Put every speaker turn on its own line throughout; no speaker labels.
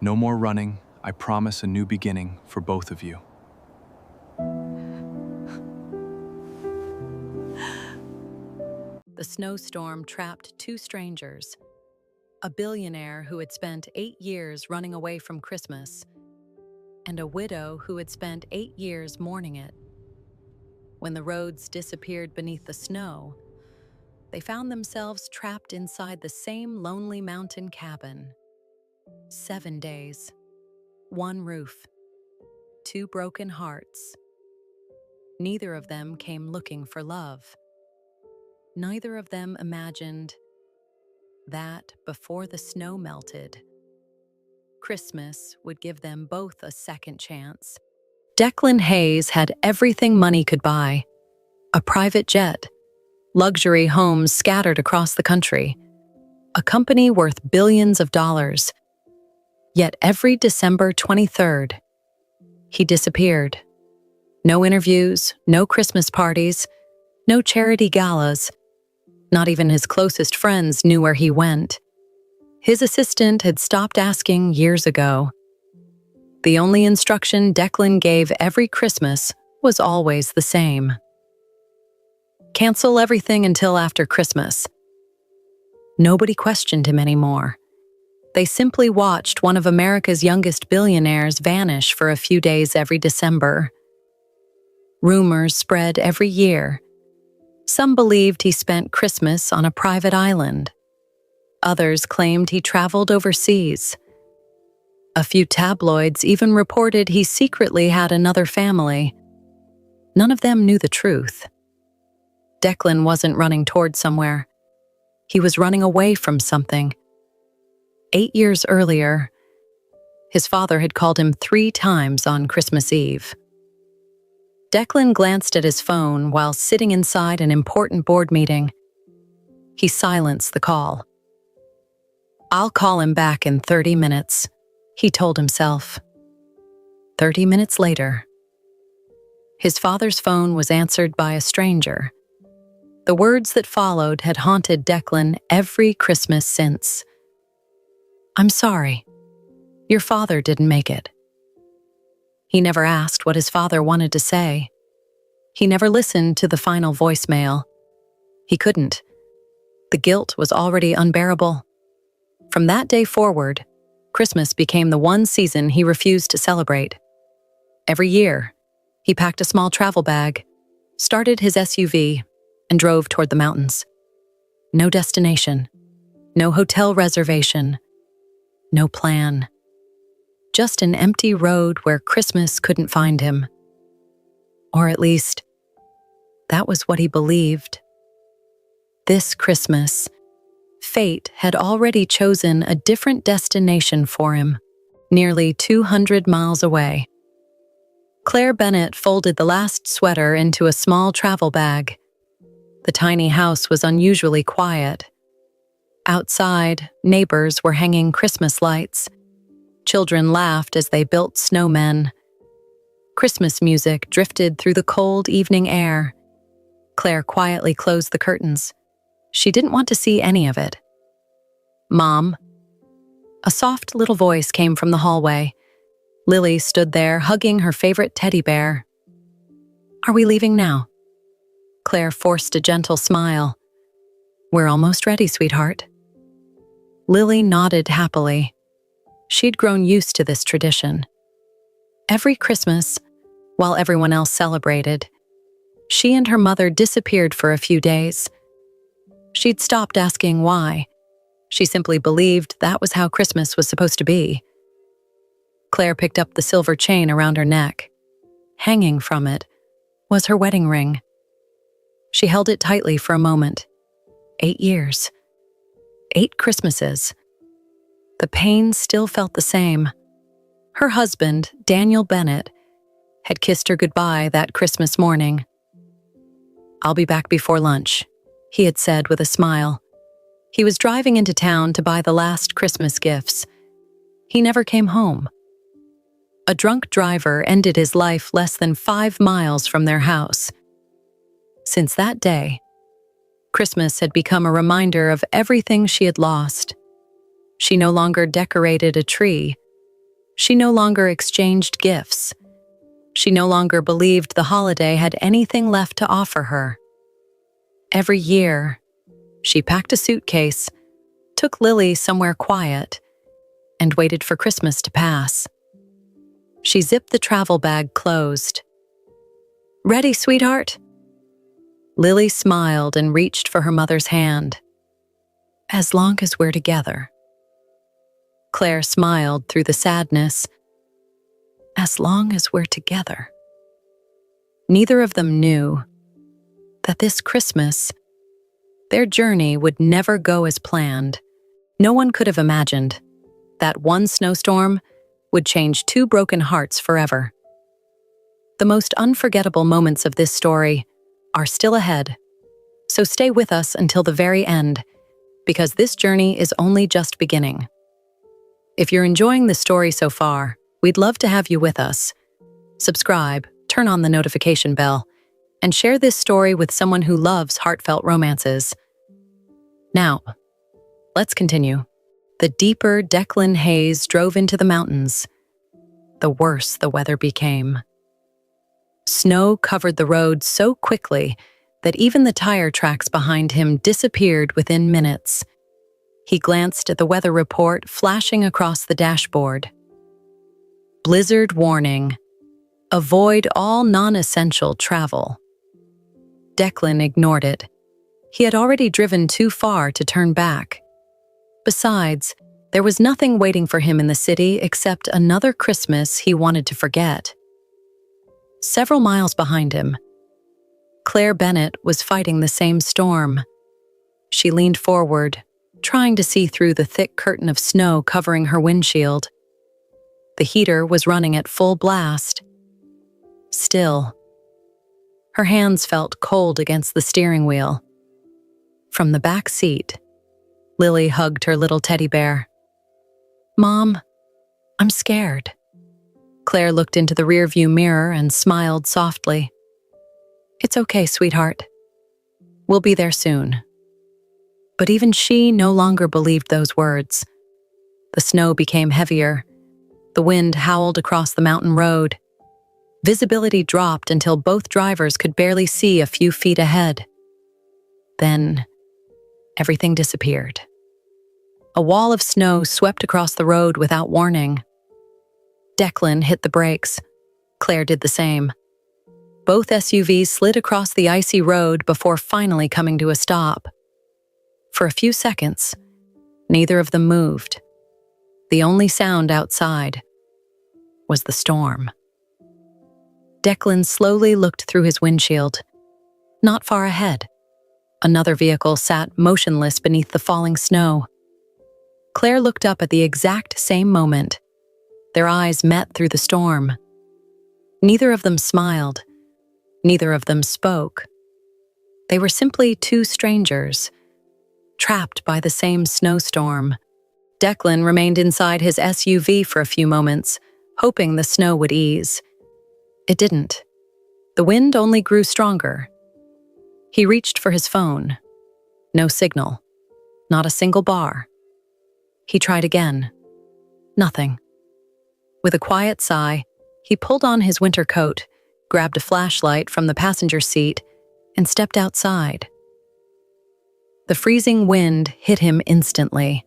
No more running. I promise a new beginning for both of you.
The snowstorm trapped two strangers, a billionaire who had spent 8 years running away from Christmas, and a widow who had spent 8 years mourning it. When the roads disappeared beneath the snow, they found themselves trapped inside the same lonely mountain cabin. 7 days, one roof, two broken hearts. Neither of them came looking for love. Neither of them imagined that before the snow melted, Christmas would give them both a second chance. Declan Hayes had everything money could buy: a private jet, luxury homes scattered across the country, a company worth billions of dollars. Yet every December 23rd, he disappeared. No interviews, no Christmas parties, no charity galas. Not even his closest friends knew where he went. His assistant had stopped asking years ago. The only instruction Declan gave every Christmas was always the same: cancel everything until after Christmas. Nobody questioned him anymore. They simply watched one of America's youngest billionaires vanish for a few days every December. Rumors spread every year. Some believed he spent Christmas on a private island. Others claimed he traveled overseas. A few tabloids even reported he secretly had another family. None of them knew the truth. Declan wasn't running toward somewhere. He was running away from something. 8 years earlier, his father had called him 3 times on Christmas Eve. Declan glanced at his phone while sitting inside an important board meeting. He silenced the call. "I'll call him back in 30 minutes, he told himself. 30 minutes later, his father's phone was answered by a stranger. The words that followed had haunted Declan every Christmas since. "I'm sorry. Your father didn't make it." He never asked what his father wanted to say. He never listened to the final voicemail. He couldn't. The guilt was already unbearable. From that day forward, Christmas became the one season he refused to celebrate. Every year, he packed a small travel bag, started his SUV, and drove toward the mountains. No destination, no hotel reservation, no plan. Just an empty road where Christmas couldn't find him. Or at least, that was what he believed. This Christmas, fate had already chosen a different destination for him, nearly 200 miles away. Claire Bennett folded the last sweater into a small travel bag. The tiny house was unusually quiet. Outside, neighbors were hanging Christmas lights. Children laughed as they built snowmen. Christmas music drifted through the cold evening air. Claire quietly closed the curtains. She didn't want to see any of it. "Mom." A soft little voice came from the hallway. Lily stood there, hugging her favorite teddy bear. "Are we leaving now?" Claire forced a gentle smile. "We're almost ready, sweetheart." Lily nodded happily. She'd grown used to this tradition. Every Christmas, while everyone else celebrated, she and her mother disappeared for a few days. She'd stopped asking why. She simply believed that was how Christmas was supposed to be. Claire picked up the silver chain around her neck. Hanging from it was her wedding ring. She held it tightly for a moment. 8 years. 8 Christmases. The pain still felt the same. Her husband, Daniel Bennett, had kissed her goodbye that Christmas morning. "I'll be back before lunch," he had said with a smile. He was driving into town to buy the last Christmas gifts. He never came home. A drunk driver ended his life less than 5 miles from their house. Since that day, Christmas had become a reminder of everything she had lost. She no longer decorated a tree She no longer exchanged gifts. She no longer believed the holiday had anything left to offer her. Every year, she packed a suitcase, took Lily somewhere quiet, and waited for Christmas to pass. She zipped the travel bag closed. "Ready, sweetheart?" Lily smiled and reached for her mother's hand. "As long as we're together." Claire smiled through the sadness. "As long as we're together." Neither of them knew that this Christmas, their journey would never go as planned. No one could have imagined that one snowstorm would change two broken hearts forever. The most unforgettable moments of this story are still ahead, so stay with us until the very end, because this journey is only just beginning. If you're enjoying the story so far, we'd love to have you with us. Subscribe, turn on the notification bell, and share this story with someone who loves heartfelt romances. Now, let's continue. The deeper Declan Hayes drove into the mountains, the worse the weather became. Snow covered the road so quickly that even the tire tracks behind him disappeared within minutes. He glanced at the weather report flashing across the dashboard. Blizzard warning. Avoid all non-essential travel. Declan ignored it. He had already driven too far to turn back. Besides, there was nothing waiting for him in the city except another Christmas he wanted to forget. Several miles behind him, Claire Bennett was fighting the same storm. She leaned forward, trying to see through the thick curtain of snow covering her windshield. The heater was running at full blast. Still, her hands felt cold against the steering wheel. From the back seat, Lily hugged her little teddy bear. "Mom, I'm scared." Claire looked into the rearview mirror and smiled softly. "It's okay, sweetheart. We'll be there soon." But even she no longer believed those words. The snow became heavier. The wind howled across the mountain road. Visibility dropped until both drivers could barely see a few feet ahead. Then, everything disappeared. A wall of snow swept across the road without warning. Declan hit the brakes. Claire did the same. Both SUVs slid across the icy road before finally coming to a stop. For a few seconds, neither of them moved. The only sound outside was the storm. Declan slowly looked through his windshield. Not far ahead, another vehicle sat motionless beneath the falling snow. Claire looked up at the exact same moment. Their eyes met through the storm. Neither of them smiled. Neither of them spoke. They were simply two strangers, trapped by the same snowstorm. Declan remained inside his SUV for a few moments, hoping the snow would ease. It didn't. The wind only grew stronger. He reached for his phone. No signal. Not a single bar. He tried again. Nothing. With a quiet sigh, he pulled on his winter coat, grabbed a flashlight from the passenger seat, and stepped outside. The freezing wind hit him instantly.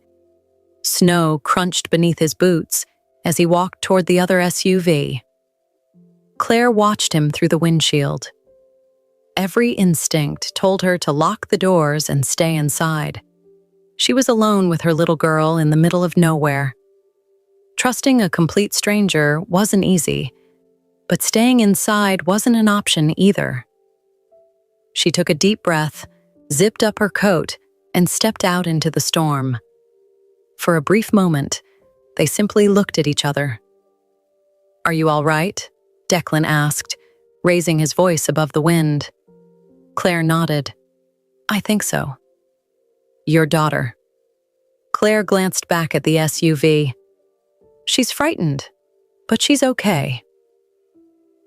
Snow crunched beneath his boots as he walked toward the other SUV. Claire watched him through the windshield. Every instinct told her to lock the doors and stay inside. She was alone with her little girl in the middle of nowhere. Trusting a complete stranger wasn't easy, but staying inside wasn't an option either. She took a deep breath, zipped up her coat, and stepped out into the storm. For a brief moment, they simply looked at each other. "Are you all right?" Declan asked, raising his voice above the wind. Claire nodded. "I think so." "Your daughter." Claire glanced back at the SUV. "She's frightened, but she's okay."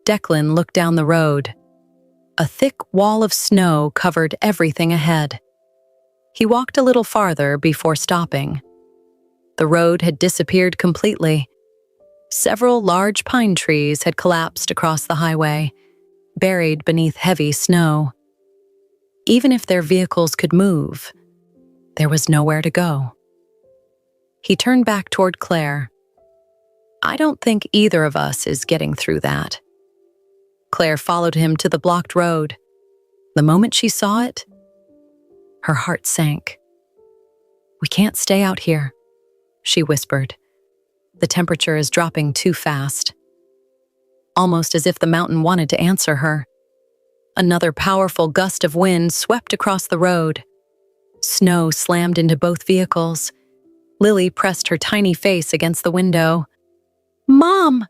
Declan looked down the road. A thick wall of snow covered everything ahead. He walked a little farther before stopping. The road had disappeared completely. Several large pine trees had collapsed across the highway, buried beneath heavy snow. Even if their vehicles could move, there was nowhere to go. He turned back toward Claire. "I don't think either of us is getting through that." Claire followed him to the blocked road. The moment she saw it, her heart sank. "We can't stay out here," she whispered. "The temperature is dropping too fast." Almost as if the mountain wanted to answer her. Another powerful gust of wind swept across the road. Snow slammed into both vehicles. Lily pressed her tiny face against the window. "Mom!"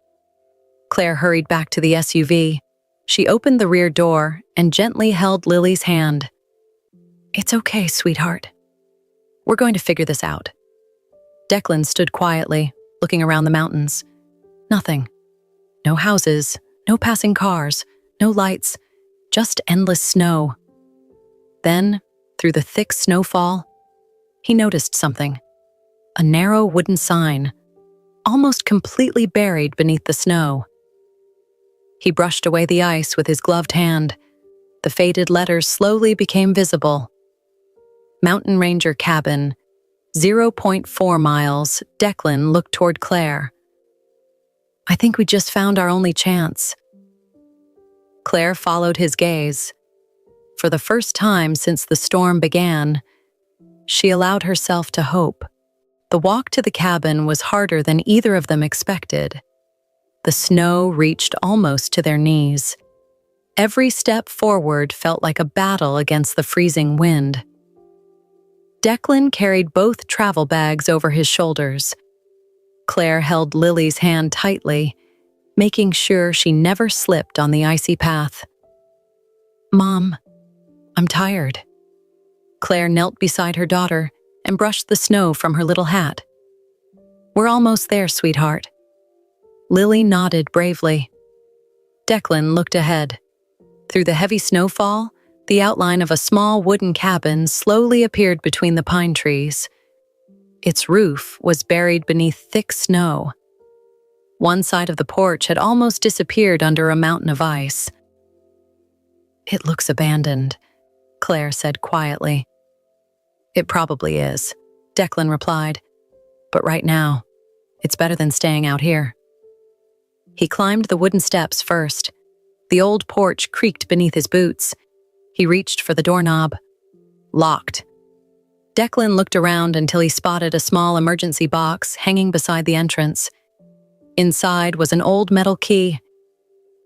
Claire hurried back to the SUV. She opened the rear door and gently held Lily's hand. "It's okay, sweetheart. We're going to figure this out." Declan stood quietly, looking around the mountains. Nothing. No houses, no passing cars, no lights, just endless snow. Then, through the thick snowfall, he noticed something. A narrow wooden sign, almost completely buried beneath the snow. He brushed away the ice with his gloved hand. The faded letters slowly became visible. Mountain Ranger Cabin, 0.4 miles. Declan looked toward Claire. "I think we just found our only chance." Claire followed his gaze. For the first time since the storm began, she allowed herself to hope. The walk to the cabin was harder than either of them expected. The snow reached almost to their knees. Every step forward felt like a battle against the freezing wind. Declan carried both travel bags over his shoulders. Claire held Lily's hand tightly, making sure she never slipped on the icy path. "Mom, I'm tired." Claire knelt beside her daughter and brushed the snow from her little hat. "We're almost there, sweetheart." Lily nodded bravely. Declan looked ahead. Through the heavy snowfall, the outline of a small wooden cabin slowly appeared between the pine trees. Its roof was buried beneath thick snow. One side of the porch had almost disappeared under a mountain of ice. "It looks abandoned," Claire said quietly. "It probably is," Declan replied. "But right now, it's better than staying out here." He climbed the wooden steps first. The old porch creaked beneath his boots. He reached for the doorknob. Locked. Declan looked around until he spotted a small emergency box hanging beside the entrance. Inside was an old metal key.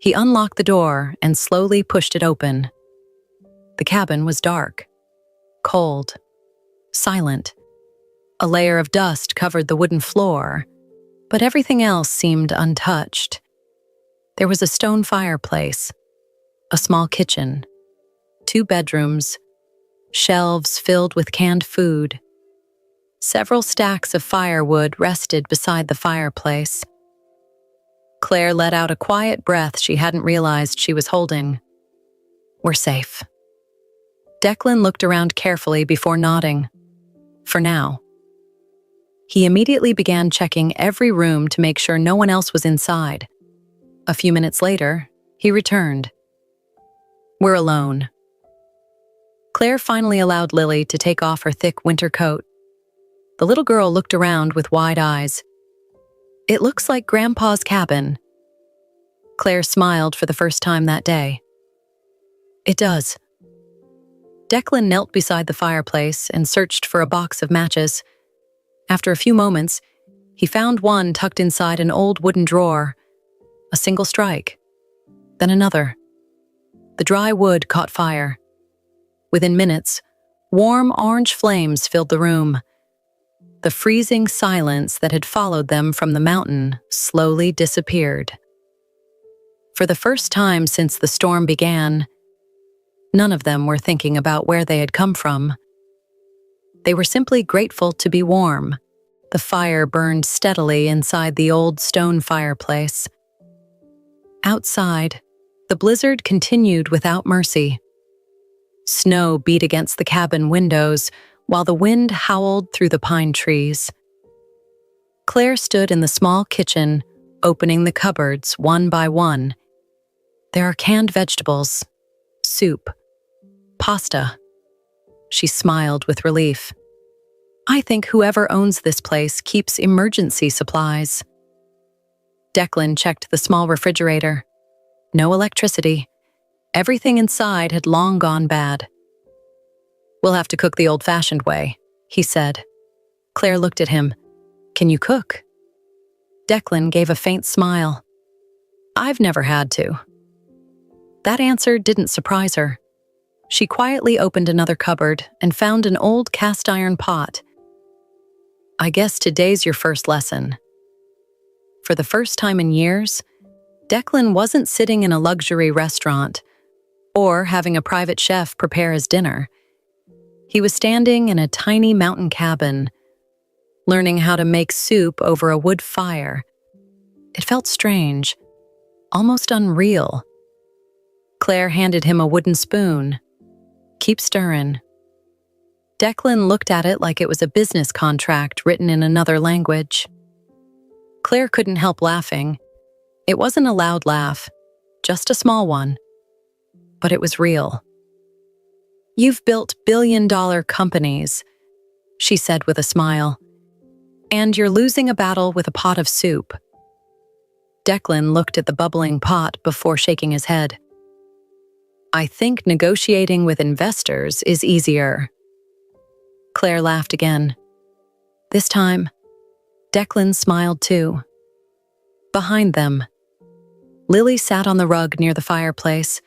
He unlocked the door and slowly pushed it open. The cabin was dark, cold, silent. A layer of dust covered the wooden floor, but everything else seemed untouched. There was a stone fireplace, a small kitchen, 2 bedrooms, shelves filled with canned food. Several stacks of firewood rested beside the fireplace. Claire let out a quiet breath she hadn't realized she was holding. "We're safe." Declan looked around carefully before nodding. For now. He immediately began checking every room to make sure no one else was inside. A few minutes later, he returned. "We're alone." Claire finally allowed Lily to take off her thick winter coat. The little girl looked around with wide eyes. "It looks like Grandpa's cabin." Claire smiled for the first time that day. "It does." Declan knelt beside the fireplace and searched for a box of matches. After a few moments, he found one tucked inside an old wooden drawer. A single strike, then another. The dry wood caught fire. Within minutes, warm orange flames filled the room. The freezing silence that had followed them from the mountain slowly disappeared. For the first time since the storm began, none of them were thinking about where they had come from. They were simply grateful to be warm. The fire burned steadily inside the old stone fireplace. Outside, the blizzard continued without mercy. Snow beat against the cabin windows while the wind howled through the pine trees. Claire stood in the small kitchen, opening the cupboards one by one. There are canned vegetables, soup, pasta. She smiled with relief. I think whoever owns this place keeps emergency supplies. Declan checked the small refrigerator. No electricity. Everything inside had long gone bad. We'll have to cook the old-fashioned way, he said. Claire looked at him. Can you cook? Declan gave a faint smile. I've never had to. That answer didn't surprise her. She quietly opened another cupboard and found an old cast-iron pot. I guess today's your first lesson. For the first time in years, Declan wasn't sitting in a luxury restaurant or having a private chef prepare his dinner. He was standing in a tiny mountain cabin, learning how to make soup over a wood fire. It felt strange, almost unreal. Claire handed him a wooden spoon. Keep stirring. Declan looked at it like it was a business contract written in another language. Claire couldn't help laughing. It wasn't a loud laugh, just a small one. But it was real. You've built billion-dollar companies, she said with a smile. And you're losing a battle with a pot of soup. Declan looked at the bubbling pot before shaking his head. I think negotiating with investors is easier. Claire laughed again. This time, Declan smiled too. Behind them, Lily sat on the rug near the fireplace,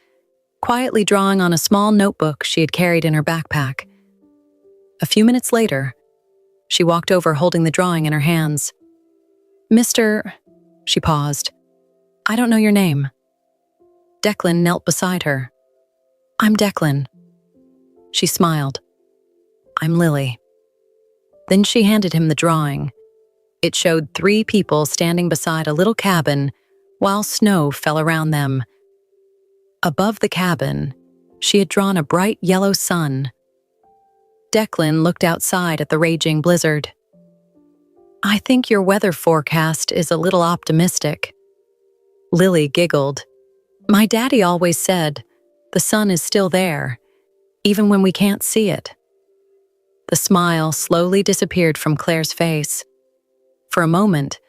quietly drawing on a small notebook she had carried in her backpack. A few minutes later, she walked over holding the drawing in her hands. Mr. She paused. I don't know your name. Declan knelt beside her. I'm Declan. She smiled. I'm Lily. Then she handed him the drawing. It showed 3 people standing beside a little cabin while snow fell around them. Above the cabin, she had drawn a bright yellow sun. Declan looked outside at the raging blizzard. I think your weather forecast is a little optimistic. Lily giggled. My daddy always said, the sun is still there, even when we can't see it. The smile slowly disappeared from Claire's face. For a moment,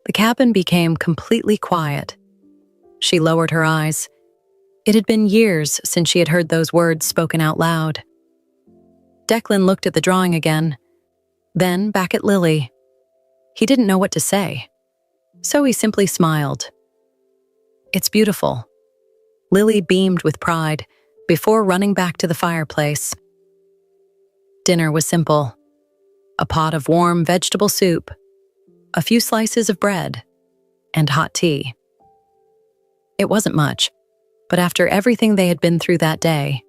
the cabin became completely quiet. She lowered her eyes. It had been years since she had heard those words spoken out loud. Declan looked at the drawing again, then back at Lily. He didn't know what to say, so he simply smiled. It's beautiful. Lily beamed with pride before running back to the fireplace. Dinner was simple. A pot of warm vegetable soup, a few slices of bread, and hot tea. It wasn't much, but after everything they had been through that day,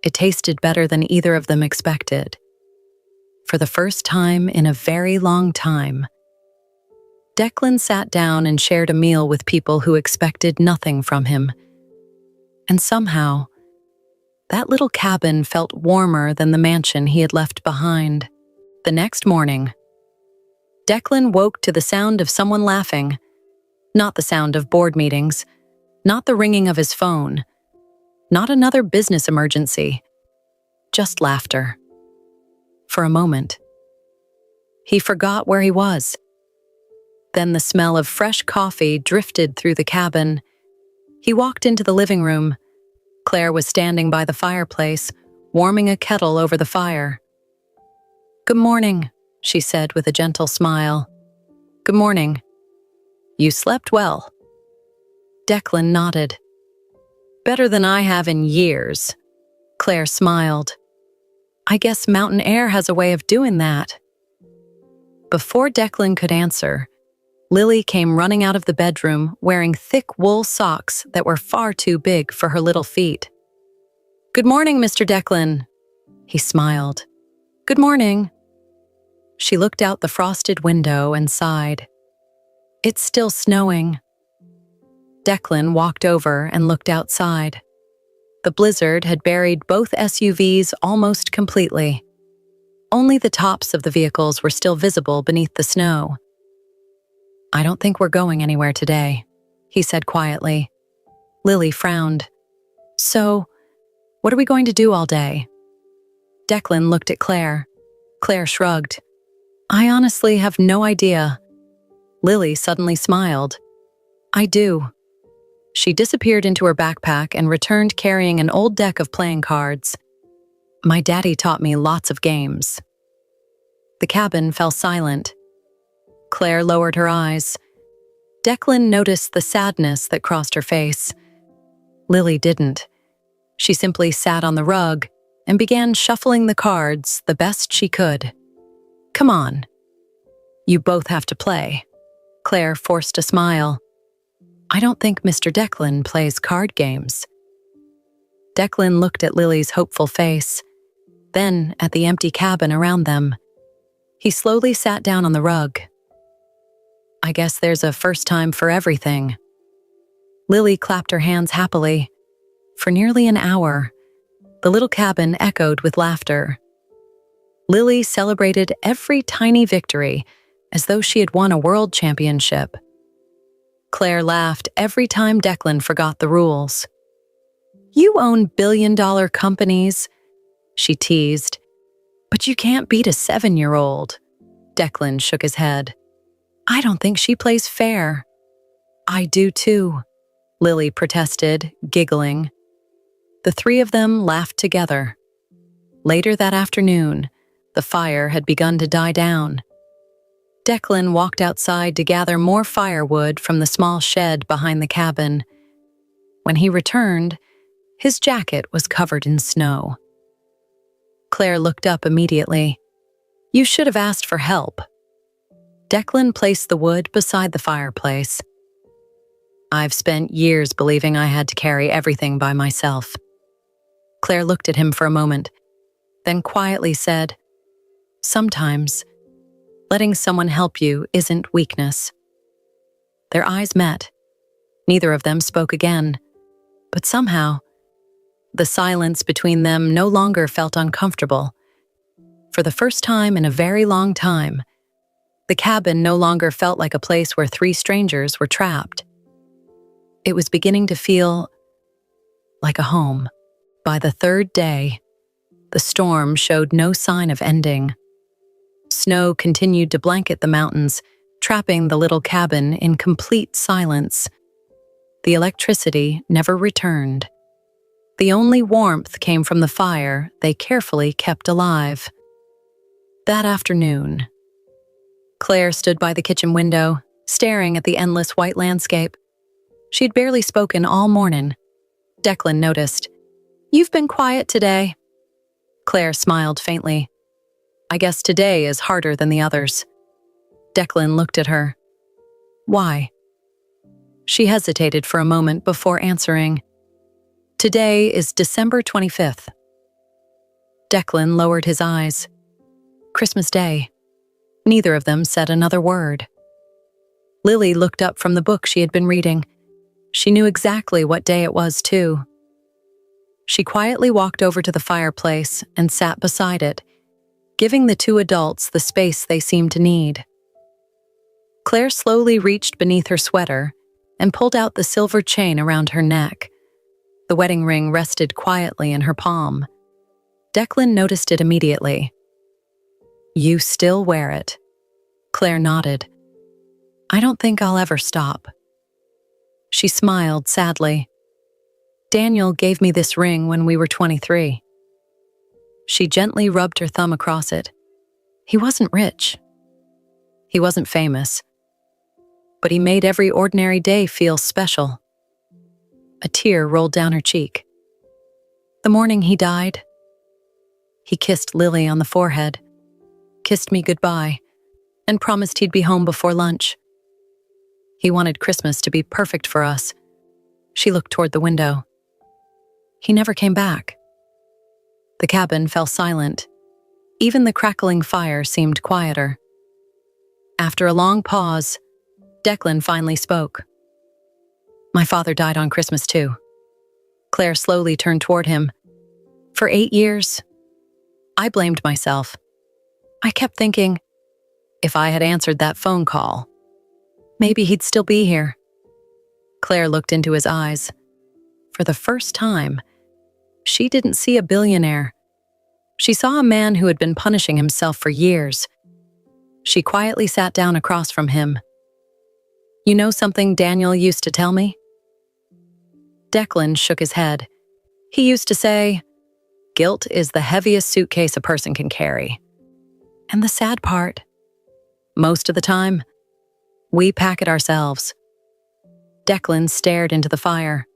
it tasted better than either of them expected. For the first time in a very long time, Declan sat down and shared a meal with people who expected nothing from him. And somehow, that little cabin felt warmer than the mansion he had left behind. The next morning, Declan woke to the sound of someone laughing, not the sound of board meetings, not the ringing of his phone, not another business emergency, just laughter. For a moment, he forgot where he was. Then the smell of fresh coffee drifted through the cabin. He walked into the living room. Claire was standing by the fireplace, warming a kettle over the fire. Good morning, she said with a gentle smile. Good morning. You slept well. Declan nodded. Better than I have in years. Claire smiled. I guess mountain air has a way of doing that. Before Declan could answer, Lily came running out of the bedroom wearing thick wool socks that were far too big for her little feet. Good morning, Mr. Declan. He smiled. Good morning. She looked out the frosted window and sighed. It's still snowing. Declan walked over and looked outside. The blizzard had buried both SUVs almost completely. Only the tops of the vehicles were still visible beneath the snow. "I don't think we're going anywhere today," he said quietly. Lily frowned. "So, what are we going to do all day?" Declan looked at Claire. Claire shrugged. "I honestly have no idea." Lily suddenly smiled. "I do." She disappeared into her backpack and returned carrying an old deck of playing cards. "My daddy taught me lots of games." The cabin fell silent. Claire lowered her eyes. Declan noticed the sadness that crossed her face. Lily didn't. She simply sat on the rug and began shuffling the cards the best she could. "Come on. You both have to play." Claire forced a smile. "I don't think Mr. Declan plays card games." Declan looked at Lily's hopeful face, then at the empty cabin around them. He slowly sat down on the rug. "I guess there's a first time for everything." Lily clapped her hands happily. For nearly an hour, the little cabin echoed with laughter. Lily celebrated every tiny victory as though she had won a world championship. Claire laughed every time Declan forgot the rules. "You own billion-dollar companies," she teased. "But you can't beat a 7-year-old. Declan shook his head. "I don't think she plays fair." "I do too," Lily protested, giggling. The three of them laughed together. Later that afternoon, the fire had begun to die down. Declan walked outside to gather more firewood from the small shed behind the cabin. When he returned, his jacket was covered in snow. Claire looked up immediately. "You should have asked for help." Declan placed the wood beside the fireplace. "I've spent years believing I had to carry everything by myself." Claire looked at him for a moment, then quietly said, "Sometimes, letting someone help you isn't weakness." Their eyes met. Neither of them spoke again, but somehow, the silence between them no longer felt uncomfortable. For the first time in a very long time, the cabin no longer felt like a place where three strangers were trapped. It was beginning to feel like a home. By the third day, the storm showed no sign of ending. Snow continued to blanket the mountains, trapping the little cabin in complete silence. The electricity never returned. The only warmth came from the fire they carefully kept alive. That afternoon, Claire stood by the kitchen window, staring at the endless white landscape. She'd barely spoken all morning. Declan noticed. "You've been quiet today." Claire smiled faintly. "I guess today is harder than the others." Declan looked at her. "Why?" She hesitated for a moment before answering. "Today is December 25th. Declan lowered his eyes. "Christmas Day." Neither of them said another word. Lily looked up from the book she had been reading. She knew exactly what day it was, too. She quietly walked over to the fireplace and sat beside it, giving the two adults the space they seemed to need. Claire slowly reached beneath her sweater and pulled out the silver chain around her neck. The wedding ring rested quietly in her palm. Declan noticed it immediately. "You still wear it." Claire nodded. "I don't think I'll ever stop." She smiled sadly. "Daniel gave me this ring when we were 23. She gently rubbed her thumb across it. "He wasn't rich. He wasn't famous. But he made every ordinary day feel special." A tear rolled down her cheek. "The morning he died, he kissed Lily on the forehead, kissed me goodbye, and promised he'd be home before lunch. He wanted Christmas to be perfect for us." She looked toward the window. "He never came back." The cabin fell silent. Even the crackling fire seemed quieter. After a long pause, Declan finally spoke. "My father died on Christmas too." Claire slowly turned toward him. "For 8 years, I blamed myself. I kept thinking, if I had answered that phone call, Maybe he'd still be here. Claire looked into his eyes. For the first time, she didn't see a billionaire. She saw a man who had been punishing himself for years. She quietly sat down across from him. "You know something Daniel used to tell me?" Declan shook his head. He used to say, "Guilt is the heaviest suitcase a person can carry." And the sad part, most of the time, we pack it ourselves. Declan stared into the fire.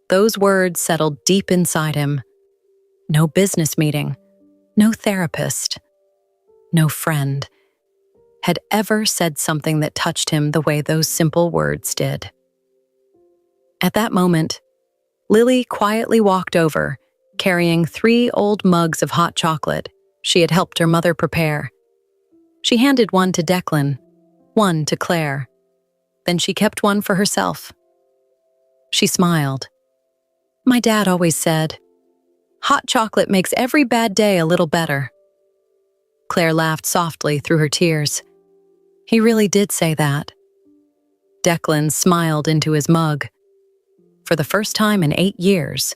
Those words settled deep inside him. No business meeting, no therapist, no friend had ever said something that touched him the way those simple words did. At that moment, Lily quietly walked over, carrying 3 old mugs of hot chocolate she had helped her mother prepare. She handed one to Declan, one to Claire. Then she kept one for herself. She smiled. "My dad always said, hot chocolate makes every bad day a little better." Claire laughed softly through her tears. He really did say that. Declan smiled into his mug. For the first time in 8 years,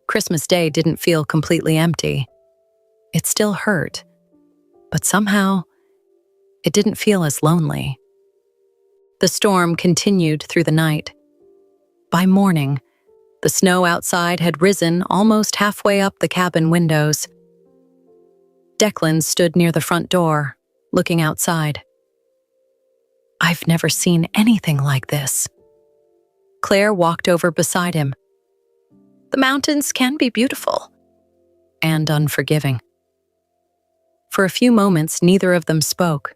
Christmas Day didn't feel completely empty. It still hurt, but somehow it didn't feel as lonely. The storm continued through the night. By morning, the snow outside had risen almost halfway up the cabin windows. Declan stood near the front door, looking outside. "I've never seen anything like this." Claire walked over beside him. "The mountains can be beautiful and unforgiving." For a few moments, neither of them spoke.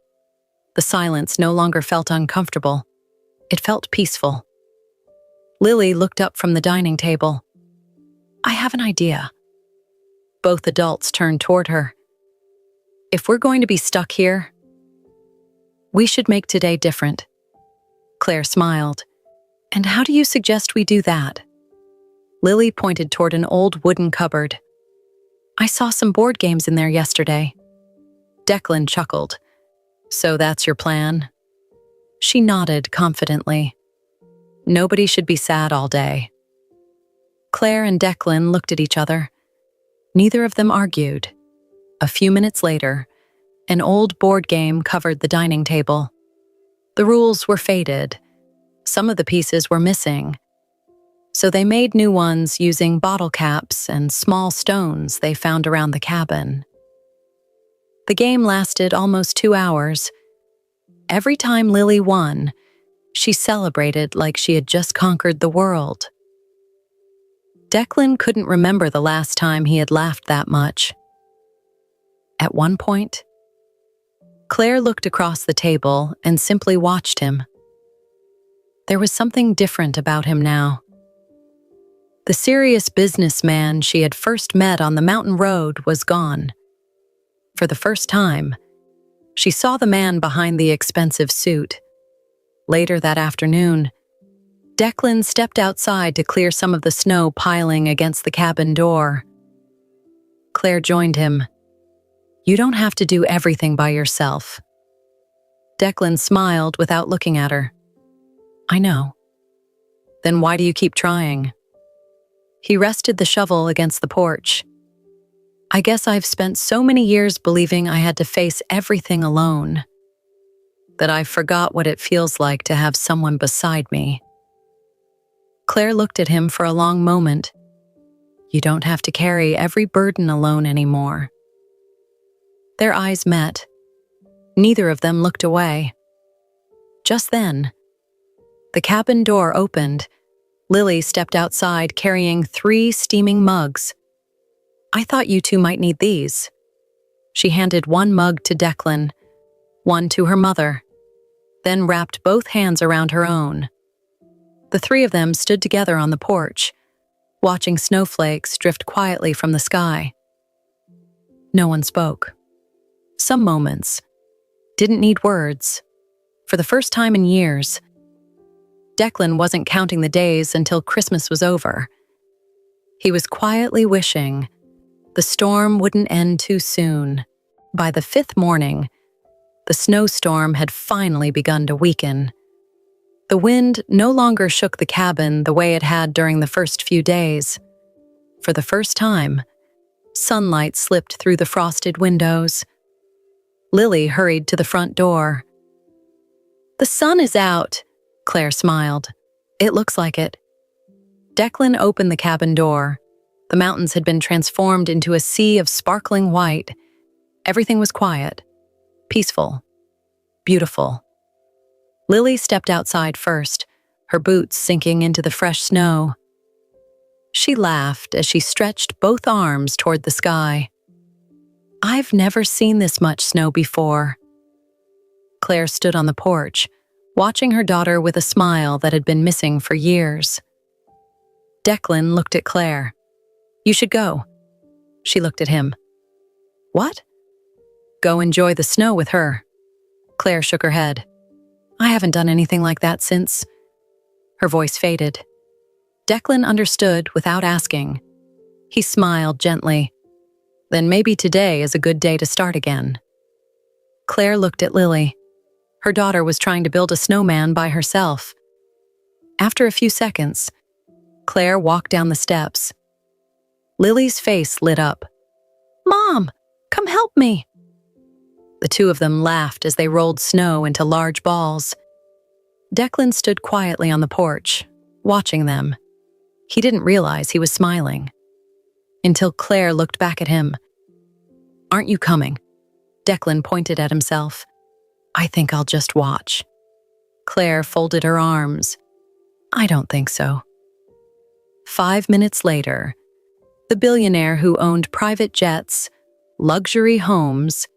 The silence no longer felt uncomfortable. It felt peaceful. Lily looked up from the dining table. "I have an idea." Both adults turned toward her. "If we're going to be stuck here, we should make today different." Claire smiled. "And how do you suggest we do that?" Lily pointed toward an old wooden cupboard. "I saw some board games in there yesterday." Declan chuckled. "So that's your plan?" She nodded confidently. Nobody should be sad all day. Claire and Declan looked at each other. Neither of them argued. A few minutes later, an old board game covered the dining table. The rules were faded. Some of the pieces were missing. So they made new ones using bottle caps and small stones they found around the cabin. The game lasted almost 2 hours. Every time Lily won, she celebrated like she had just conquered the world. Declan couldn't remember the last time he had laughed that much. At one point, Claire looked across the table and simply watched him. There was something different about him now. The serious businessman she had first met on the mountain road was gone. For the first time, she saw the man behind the expensive suit. Later that afternoon, Declan stepped outside to clear some of the snow piling against the cabin door. Claire joined him. "You don't have to do everything by yourself." Declan smiled without looking at her. "I know." "Then why do you keep trying?" He rested the shovel against the porch. "I guess I've spent so many years believing I had to face everything alone, that I forgot what it feels like to have someone beside me." Claire looked at him for a long moment. "You don't have to carry every burden alone anymore." Their eyes met. Neither of them looked away. Just then, the cabin door opened. Lily stepped outside carrying 3 steaming mugs. "I thought you two might need these." She handed one mug to Declan, one to her mother, then wrapped both hands around her own. The 3 of them stood together on the porch, watching snowflakes drift quietly from the sky. No one spoke. Some moments didn't need words. For the first time in years, Declan wasn't counting the days until Christmas was over. He was quietly wishing the storm wouldn't end too soon. By the 5th morning, the snowstorm had finally begun to weaken. The wind no longer shook the cabin the way it had during the first few days. For the first time, sunlight slipped through the frosted windows. Lily hurried to the front door. "The sun is out," Claire smiled. "It looks like it." Declan opened the cabin door. The mountains had been transformed into a sea of sparkling white. Everything was quiet, peaceful, beautiful. Lily stepped outside first, her boots sinking into the fresh snow. She laughed as she stretched both arms toward the sky. "I've never seen this much snow before." Claire stood on the porch, watching her daughter with a smile that had been missing for years. Declan looked at Claire. "You should go." She looked at him. "What?" "Go enjoy the snow with her." Claire shook her head. "I haven't done anything like that since—" Her voice faded. Declan understood without asking. He smiled gently. "Then maybe today is a good day to start again." Claire looked at Lily. Her daughter was trying to build a snowman by herself. After a few seconds, Claire walked down the steps. Lily's face lit up. "Mom, come help me." The two of them laughed as they rolled snow into large balls. Declan stood quietly on the porch, watching them. He didn't realize he was smiling. Until Claire looked back at him. "Aren't you coming?" Declan pointed at himself. "I think I'll just watch." Claire folded her arms. "I don't think so." 5 minutes later, the billionaire who owned private jets, luxury homes,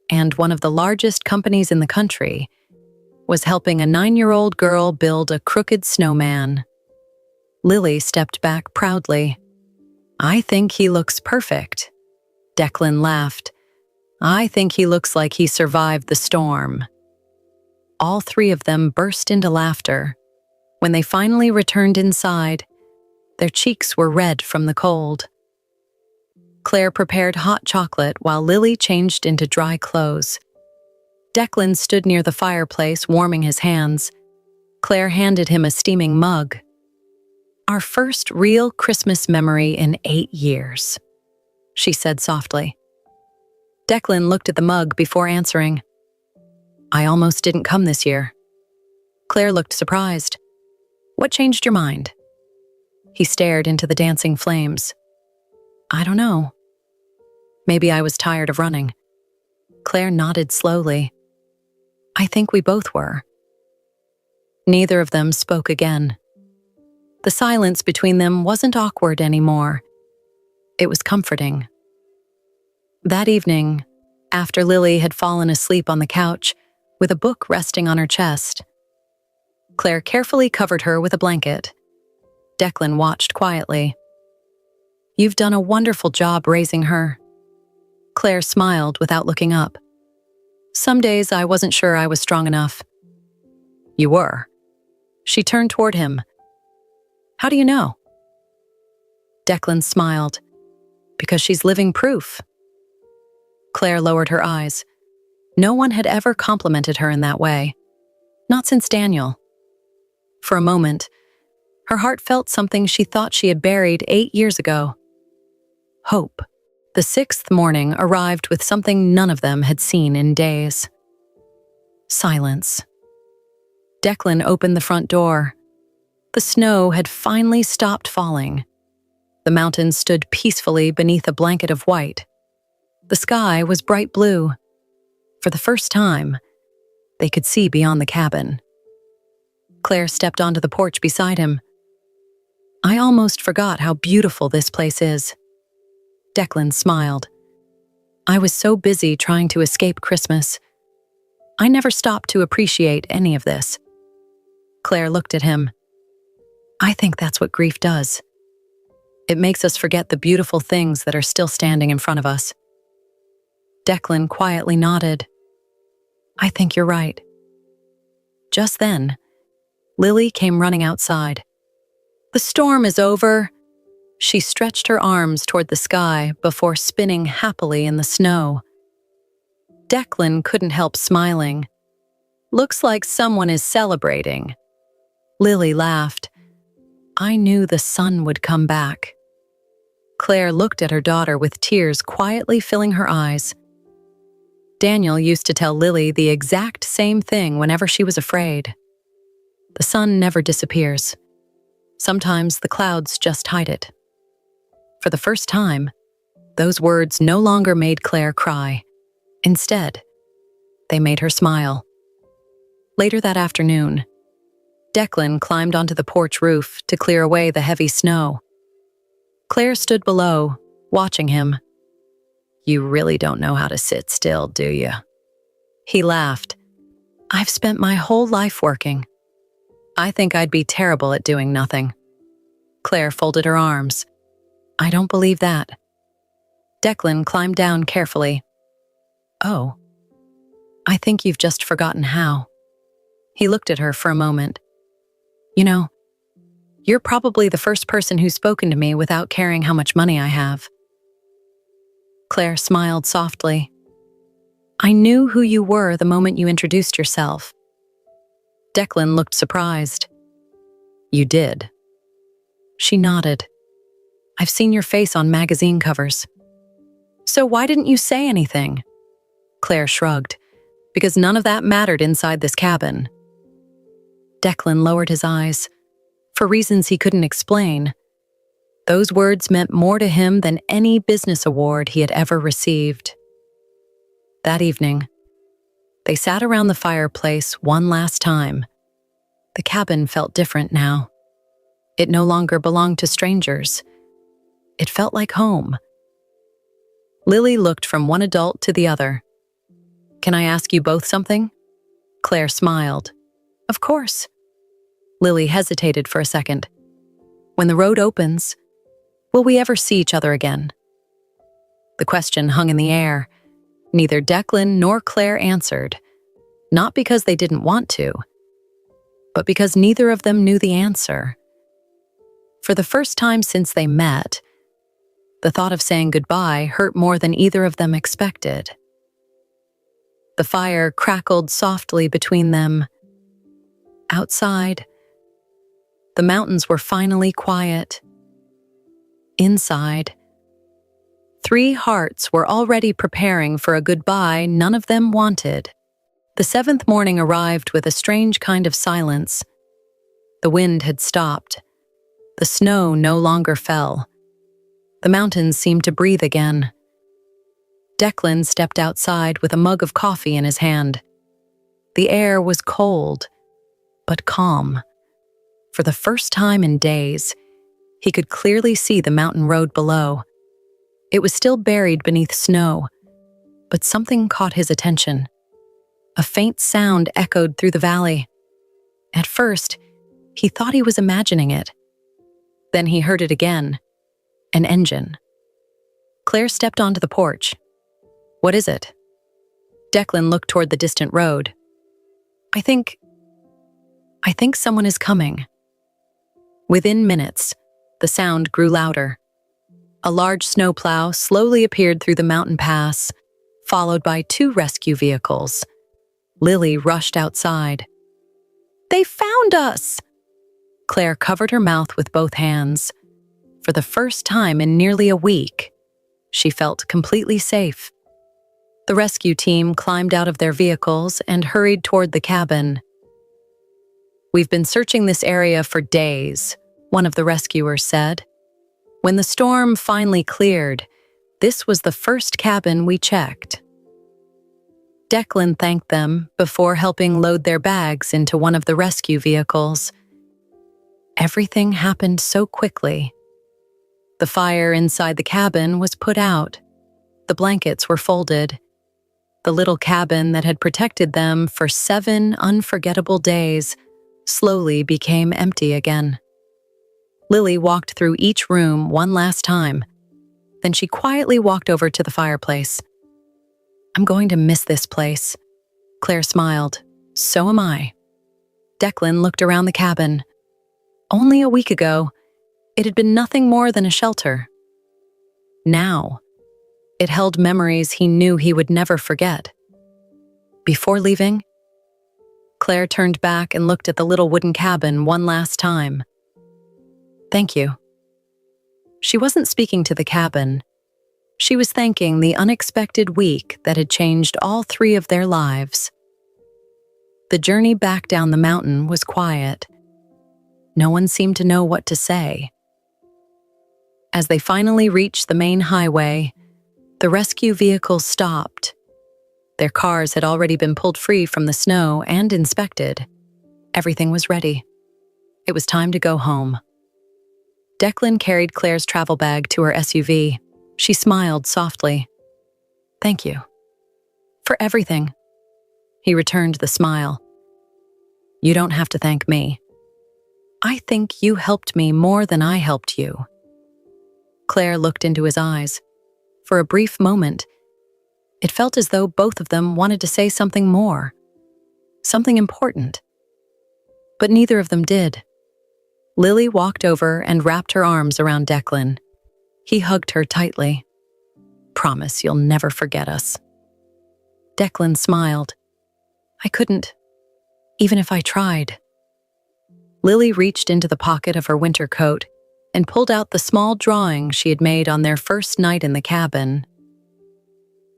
and one of the largest companies in the country, was helping a 9-year-old girl build a crooked snowman. Lily stepped back proudly. "I think he looks perfect." Declan laughed. "I think he looks like he survived the storm." All three of them burst into laughter. When they finally returned inside, their cheeks were red from the cold. Claire prepared hot chocolate while Lily changed into dry clothes. Declan stood near the fireplace, warming his hands. Claire handed him a steaming mug. "Our first real Christmas memory in 8 years," she said softly. Declan looked at the mug before answering. "I almost didn't come this year." Claire looked surprised. "What changed your mind?" He stared into the dancing flames. "I don't know. Maybe I was tired of running." Claire nodded slowly. "I think we both were." Neither of them spoke again. The silence between them wasn't awkward anymore. It was comforting. That evening, after Lily had fallen asleep on the couch, with a book resting on her chest, Claire carefully covered her with a blanket. Declan watched quietly. "You've done a wonderful job raising her." Claire smiled without looking up. "Some days I wasn't sure I was strong enough." "You were." She turned toward him. "How do you know?" Declan smiled. "Because she's living proof." Claire lowered her eyes. No one had ever complimented her in that way. Not since Daniel. For a moment, her heart felt something she thought she had buried 8 years ago. Hope. The 6th morning arrived with something none of them had seen in days. Silence. Declan opened the front door. The snow had finally stopped falling. The mountains stood peacefully beneath a blanket of white. The sky was bright blue. For the first time, they could see beyond the cabin. Claire stepped onto the porch beside him. "I almost forgot how beautiful this place is." Declan smiled. "I was so busy trying to escape Christmas. I never stopped to appreciate any of this." Claire looked at him. "I think that's what grief does. It makes us forget the beautiful things that are still standing in front of us." Declan quietly nodded. "I think you're right." Just then, Lily came running outside. "The storm is over." She stretched her arms toward the sky before spinning happily in the snow. Declan couldn't help smiling. "Looks like someone is celebrating." Lily laughed. I knew the sun would come back. Claire looked at her daughter with tears quietly filling her eyes. Daniel used to tell Lily the exact same thing whenever she was afraid. The sun never disappears. Sometimes the clouds just hide it. For the first time, those words no longer made Claire cry. Instead, they made her smile. Later that afternoon, Declan climbed onto the porch roof to clear away the heavy snow. Claire stood below, watching him. You really don't know how to sit still, do you? He laughed. I've spent my whole life working. I think I'd be terrible at doing nothing. Claire folded her arms. I don't believe that. Declan climbed down carefully. Oh, I think you've just forgotten how. He looked at her for a moment. You know, you're probably the first person who's spoken to me without caring how much money I have. Claire smiled softly. I knew who you were the moment you introduced yourself. Declan looked surprised. You did? She nodded. I've seen your face on magazine covers. So why didn't you say anything? Claire shrugged. Because none of that mattered inside this cabin. Declan lowered his eyes. For reasons he couldn't explain, those words meant more to him than any business award he had ever received. That evening, they sat around the fireplace one last time. The cabin felt different now. It no longer belonged to strangers. It felt like home. Lily looked from one adult to the other. Can I ask you both something? Claire smiled. Of course. Lily hesitated for a second. When the road opens, will we ever see each other again? The question hung in the air. Neither Declan nor Claire answered, not because they didn't want to, but because neither of them knew the answer. For the first time since they met, the thought of saying goodbye hurt more than either of them expected. The fire crackled softly between them. Outside, the mountains were finally quiet. Inside, 3 hearts were already preparing for a goodbye none of them wanted. The 7th morning arrived with a strange kind of silence. The wind had stopped. The snow no longer fell. The mountains seemed to breathe again. Declan stepped outside with a mug of coffee in his hand. The air was cold, but calm. For the first time in days, he could clearly see the mountain road below. It was still buried beneath snow, but something caught his attention. A faint sound echoed through the valley. At first, he thought he was imagining it. Then he heard it again. An engine. Claire stepped onto the porch. What is it? Declan looked toward the distant road. I think someone is coming. Within minutes, the sound grew louder. A large snowplow slowly appeared through the mountain pass, followed by 2 rescue vehicles. Lily rushed outside. They found us! Claire covered her mouth with both hands. For the first time in nearly a week, she felt completely safe. The rescue team climbed out of their vehicles and hurried toward the cabin. We've been searching this area for days, one of the rescuers said. When the storm finally cleared, this was the first cabin we checked. Declan thanked them before helping load their bags into one of the rescue vehicles. Everything happened so quickly. The fire inside the cabin was put out. The blankets were folded. The little cabin that had protected them for 7 unforgettable days slowly became empty again. Lily walked through each room one last time. Then she quietly walked over to the fireplace. I'm going to miss this place. Claire smiled. So am I. Declan looked around the cabin. Only a week ago, it had been nothing more than a shelter. Now, it held memories he knew he would never forget. Before leaving, Claire turned back and looked at the little wooden cabin one last time. "Thank you." She wasn't speaking to the cabin. She was thanking the unexpected week that had changed all three of their lives. The journey back down the mountain was quiet. No one seemed to know what to say. As they finally reached the main highway, the rescue vehicle stopped. Their cars had already been pulled free from the snow and inspected. Everything was ready. It was time to go home. Declan carried Claire's travel bag to her SUV. She smiled softly. "Thank you. For everything." He returned the smile. "You don't have to thank me. I think you helped me more than I helped you." Claire looked into his eyes. For a brief moment, it felt as though both of them wanted to say something more, something important. But neither of them did. Lily walked over and wrapped her arms around Declan. He hugged her tightly. "Promise you'll never forget us." Declan smiled. "I couldn't, even if I tried." Lily reached into the pocket of her winter coat and pulled out the small drawing she had made on their first night in the cabin.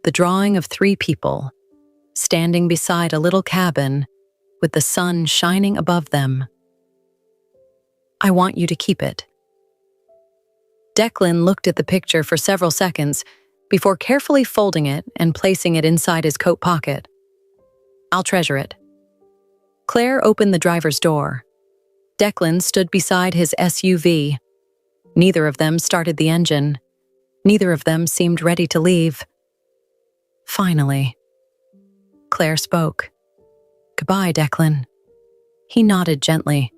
The drawing of three people, standing beside a little cabin with the sun shining above them. "I want you to keep it." Declan looked at the picture for several seconds before carefully folding it and placing it inside his coat pocket. "I'll treasure it." Claire opened the driver's door. Declan stood beside his SUV. Neither of them started the engine. Neither of them seemed ready to leave. Finally, Claire spoke. "Goodbye, Declan." He nodded gently.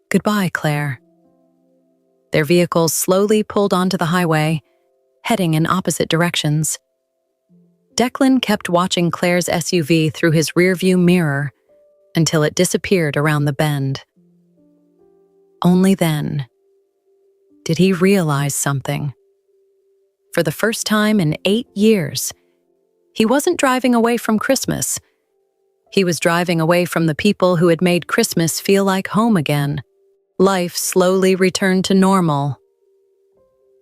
"Goodbye, Claire." Their vehicles slowly pulled onto the highway, heading in opposite directions. Declan kept watching Claire's SUV through his rearview mirror until it disappeared around the bend. Only then did he realize something. For the first time in 8 years, he wasn't driving away from Christmas. He was driving away from the people who had made Christmas feel like home again. Life slowly returned to normal.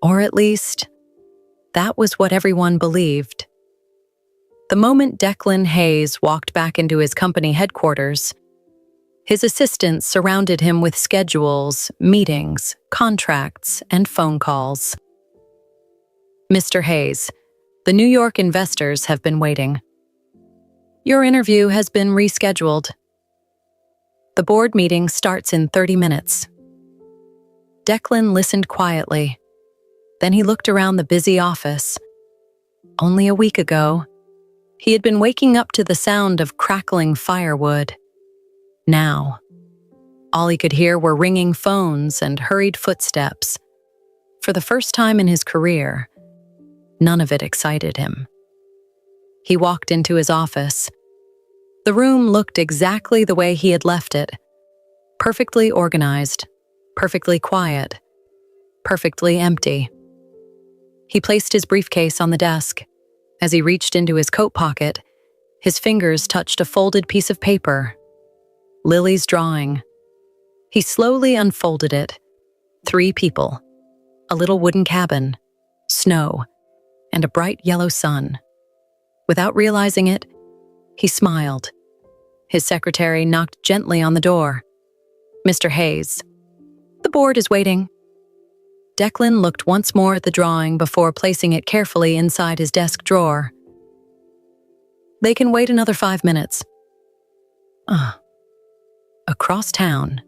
Or at least, that was what everyone believed. The moment Declan Hayes walked back into his company headquarters, his assistants surrounded him with schedules, meetings, contracts, and phone calls. "Mr. Hayes, the New York investors have been waiting. Your interview has been rescheduled. The board meeting starts in 30 minutes. Declan listened quietly. Then he looked around the busy office. Only a week ago, he had been waking up to the sound of crackling firewood. Now, all he could hear were ringing phones and hurried footsteps. For the first time in his career, none of it excited him. He walked into his office. The room looked exactly the way he had left it. Perfectly organized, perfectly quiet, perfectly empty. He placed his briefcase on the desk. As he reached into his coat pocket, his fingers touched a folded piece of paper. Lily's drawing. He slowly unfolded it. 3 people, a little wooden cabin, snow, and a bright yellow sun. Without realizing it, he smiled. His secretary knocked gently on the door. "Mr. Hayes, the board is waiting." Declan looked once more at the drawing before placing it carefully inside his desk drawer. "They can wait another 5 minutes." Across town,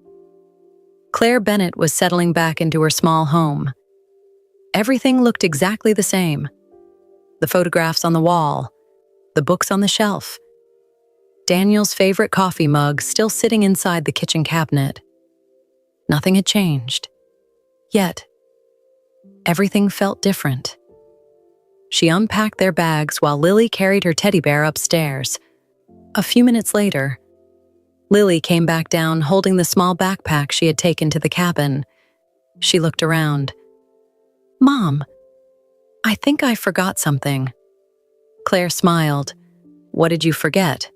Claire Bennett was settling back into her small home. Everything looked exactly the same. The photographs on the wall, the books on the shelf, Daniel's favorite coffee mug still sitting inside the kitchen cabinet. Nothing had changed. Yet, everything felt different. She unpacked their bags while Lily carried her teddy bear upstairs. A few minutes later, Lily came back down holding the small backpack she had taken to the cabin. She looked around. "Mom, I think I forgot something." Claire smiled. "What did you forget?"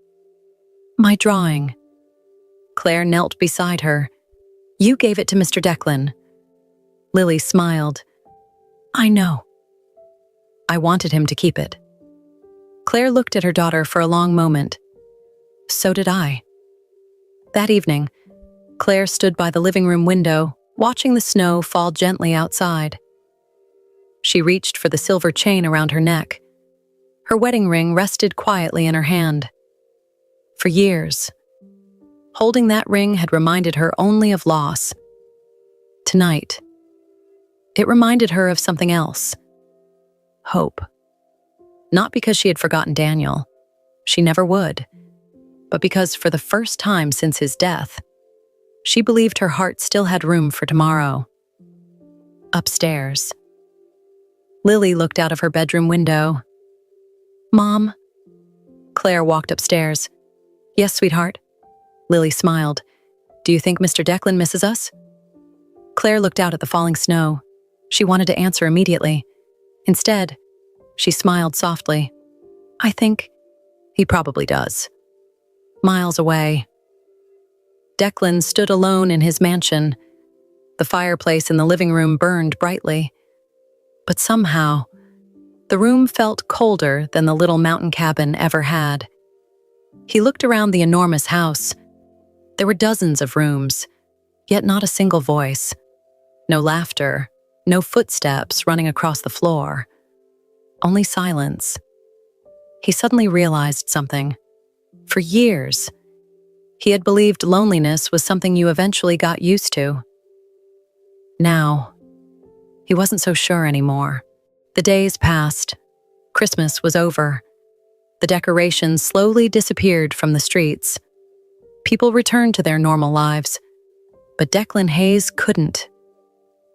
"My drawing." Claire knelt beside her. "You gave it to Mr. Declan." Lily smiled. "I know. I wanted him to keep it." Claire looked at her daughter for a long moment. "So did I." That evening, Claire stood by the living room window, watching the snow fall gently outside. She reached for the silver chain around her neck. Her wedding ring rested quietly in her hand. For years, holding that ring had reminded her only of loss. Tonight, it reminded her of something else. Hope. Not because she had forgotten Daniel. She never would. But because for the first time since his death, she believed her heart still had room for tomorrow. Upstairs, Lily looked out of her bedroom window. "Mom?" Claire walked upstairs. "Yes, sweetheart." Lily smiled. "Do you think Mr. Declan misses us?" Claire looked out at the falling snow. She wanted to answer immediately. Instead, she smiled softly. "I think he probably does." Miles away, Declan stood alone in his mansion. The fireplace in the living room burned brightly. But somehow, the room felt colder than the little mountain cabin ever had. He looked around the enormous house. There were dozens of rooms, yet not a single voice. No laughter, no footsteps running across the floor. Only silence. He suddenly realized something. For years, he had believed loneliness was something you eventually got used to. Now, he wasn't so sure anymore. The days passed. Christmas was over. The decorations slowly disappeared from the streets. People returned to their normal lives. But Declan Hayes couldn't.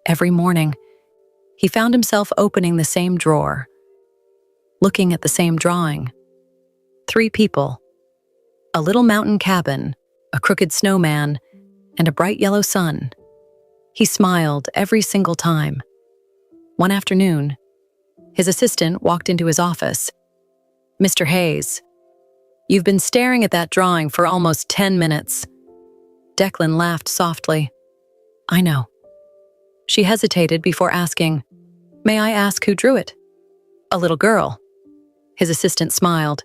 Every morning, he found himself opening the same drawer, looking at the same drawing. 3 people. A little mountain cabin, a crooked snowman, and a bright yellow sun. He smiled every single time. One afternoon, his assistant walked into his office. "Mr. Hayes, you've been staring at that drawing for almost 10 minutes." Declan laughed softly. "I know." She hesitated before asking, "May I ask who drew it?" "A little girl." His assistant smiled.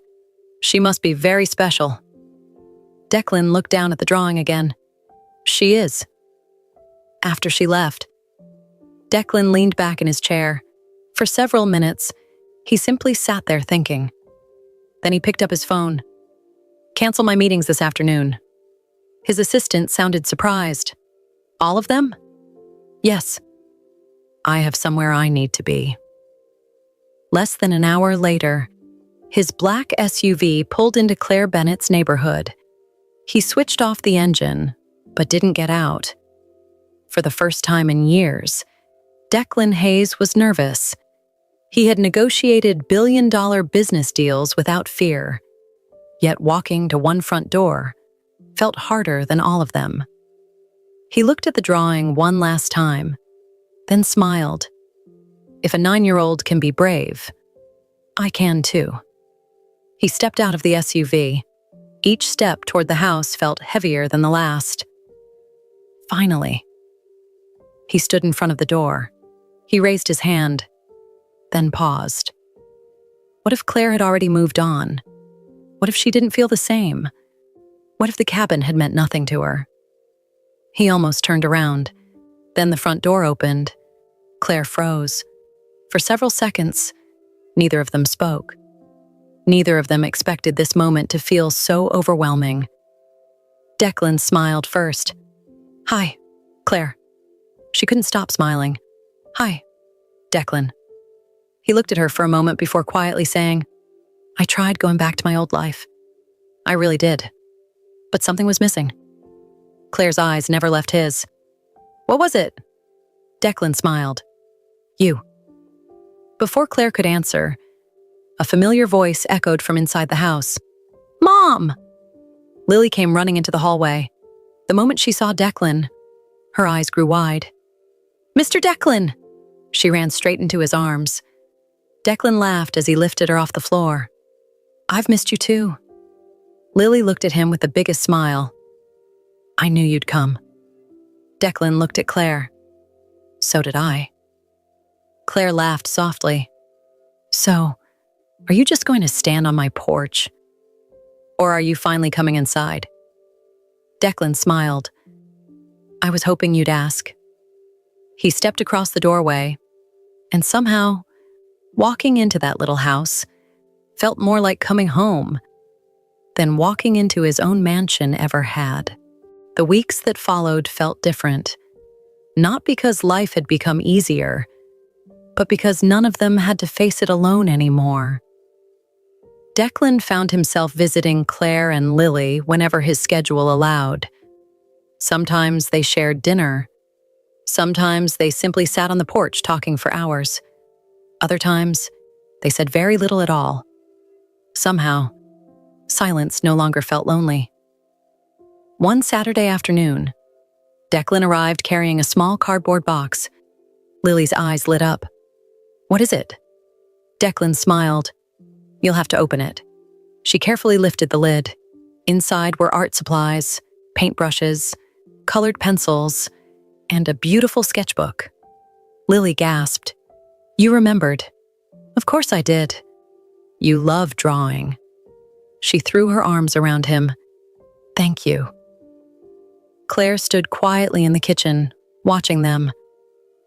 "She must be very special." Declan looked down at the drawing again. "She is." After she left, Declan leaned back in his chair. For several minutes, he simply sat there thinking. Then he picked up his phone. "Cancel my meetings this afternoon." His assistant sounded surprised. "All of them?" "Yes. I have somewhere I need to be." Less than an hour later, his black SUV pulled into Claire Bennett's neighborhood. He switched off the engine, but didn't get out. For the first time in years, Declan Hayes was nervous. He had negotiated billion-dollar business deals without fear. Yet walking to one front door felt harder than all of them. He looked at the drawing one last time, then smiled. If a 9-year-old can be brave, I can too. He stepped out of the SUV. Each step toward the house felt heavier than the last. Finally, he stood in front of the door. He raised his hand, then paused. What if Claire had already moved on? What if she didn't feel the same? What if the cabin had meant nothing to her? He almost turned around. Then the front door opened. Claire froze. For several seconds, neither of them spoke. Neither of them expected this moment to feel so overwhelming. Declan smiled first. "Hi, Claire." She couldn't stop smiling. "Hi, Declan." He looked at her for a moment before quietly saying, "I tried going back to my old life. I really did. But something was missing." Claire's eyes never left his. "What was it?" Declan smiled. "You." Before Claire could answer, a familiar voice echoed from inside the house. "Mom!" Lily came running into the hallway. The moment she saw Declan, her eyes grew wide. "Mr. Declan!" She ran straight into his arms. Declan laughed as he lifted her off the floor. "I've missed you too." Lily looked at him with the biggest smile. I knew you'd come. Declan looked at Claire. So did I. Claire laughed softly. So, are you just going to stand on my porch? Or are you finally coming inside? Declan smiled. I was hoping you'd ask. He stepped across the doorway, and somehow, walking into that little house felt more like coming home than walking into his own mansion ever had. The weeks that followed felt different, not because life had become easier, but because none of them had to face it alone anymore. Declan found himself visiting Claire and Lily whenever his schedule allowed. Sometimes they shared dinner. Sometimes they simply sat on the porch talking for hours. Other times, they said very little at all. Somehow, silence no longer felt lonely. One Saturday afternoon, Declan arrived carrying a small cardboard box. Lily's eyes lit up. What is it? Declan smiled. You'll have to open it. She carefully lifted the lid. Inside were art supplies, paintbrushes, colored pencils, and a beautiful sketchbook. Lily gasped. You remembered. Of course I did. You love drawing. She threw her arms around him. Thank you. Claire stood quietly in the kitchen, watching them.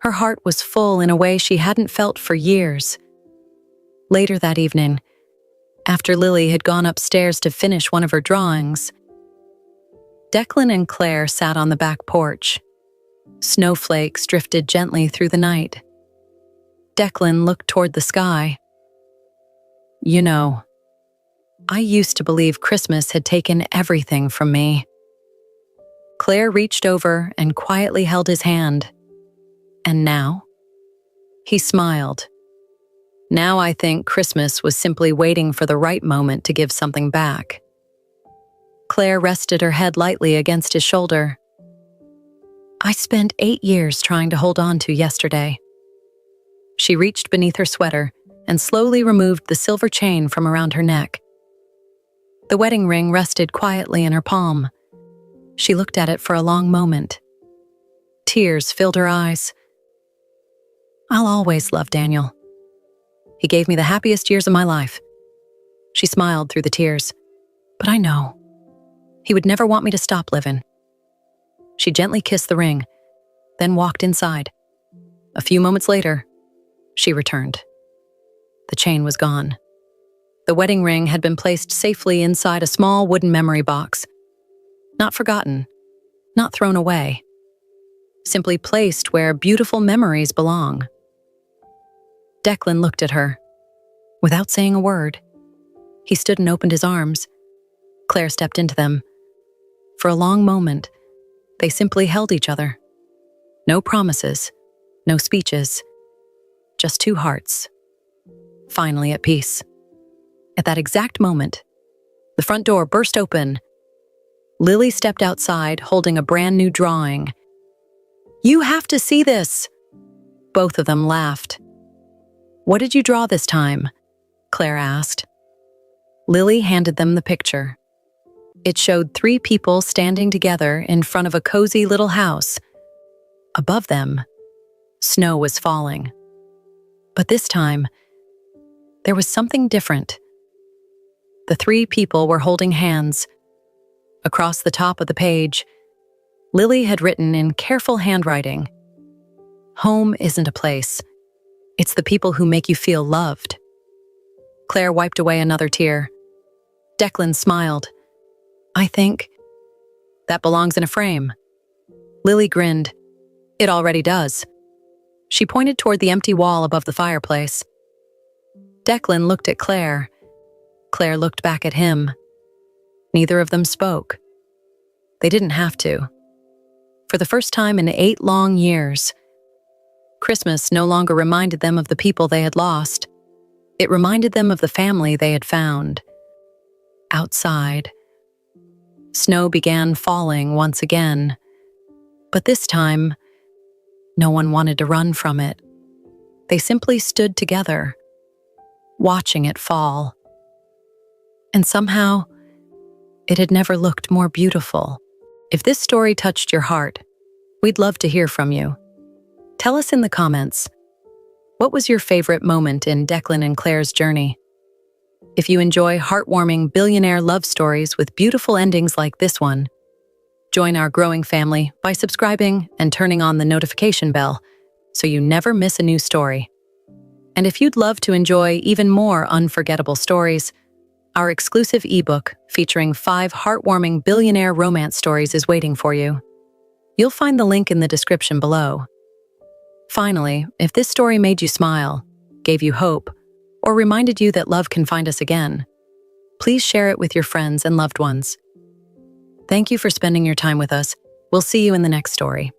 Her heart was full in a way she hadn't felt for years. Later that evening, after Lily had gone upstairs to finish one of her drawings, Declan and Claire sat on the back porch. Snowflakes drifted gently through the night. Declan looked toward the sky. You know, I used to believe Christmas had taken everything from me. Claire reached over and quietly held his hand. And now? He smiled. Now I think Christmas was simply waiting for the right moment to give something back. Claire rested her head lightly against his shoulder. I spent 8 years trying to hold on to yesterday. She reached beneath her sweater and slowly removed the silver chain from around her neck. The wedding ring rested quietly in her palm. She looked at it for a long moment. Tears filled her eyes. I'll always love Daniel. He gave me the happiest years of my life. She smiled through the tears. But I know. He would never want me to stop living. She gently kissed the ring, then walked inside. A few moments later, she returned. The chain was gone. The wedding ring had been placed safely inside a small wooden memory box. Not forgotten, not thrown away. Simply placed where beautiful memories belong. Declan looked at her. Without saying a word, he stood and opened his arms. Claire stepped into them. For a long moment, they simply held each other. No promises, no speeches, just two hearts, finally at peace. At that exact moment, the front door burst open. Lily stepped outside holding a brand new drawing. You have to see this! Both of them laughed. What did you draw this time? Claire asked. Lily handed them the picture. It showed 3 people standing together in front of a cozy little house. Above them, snow was falling. But this time, there was something different. The 3 people were holding hands. Across the top of the page, Lily had written in careful handwriting, Home isn't a place. It's the people who make you feel loved. Claire wiped away another tear. Declan smiled. I think that belongs in a frame. Lily grinned. It already does. She pointed toward the empty wall above the fireplace. Declan looked at Claire. Claire looked back at him. Neither of them spoke. They didn't have to. For the first time in 8 long years, Christmas no longer reminded them of the people they had lost. It reminded them of the family they had found. Outside, snow began falling once again. But this time, no one wanted to run from it. They simply stood together, watching it fall. And somehow, it had never looked more beautiful. If this story touched your heart, we'd love to hear from you. Tell us in the comments, what was your favorite moment in Declan and Claire's journey? If you enjoy heartwarming billionaire love stories with beautiful endings like this one, join our growing family by subscribing and turning on the notification bell so you never miss a new story. And if you'd love to enjoy even more unforgettable stories, our exclusive ebook featuring 5 heartwarming billionaire romance stories is waiting for you. You'll find the link in the description below. Finally, if this story made you smile, gave you hope, or reminded you that love can find us again, please share it with your friends and loved ones. Thank you for spending your time with us. We'll see you in the next story.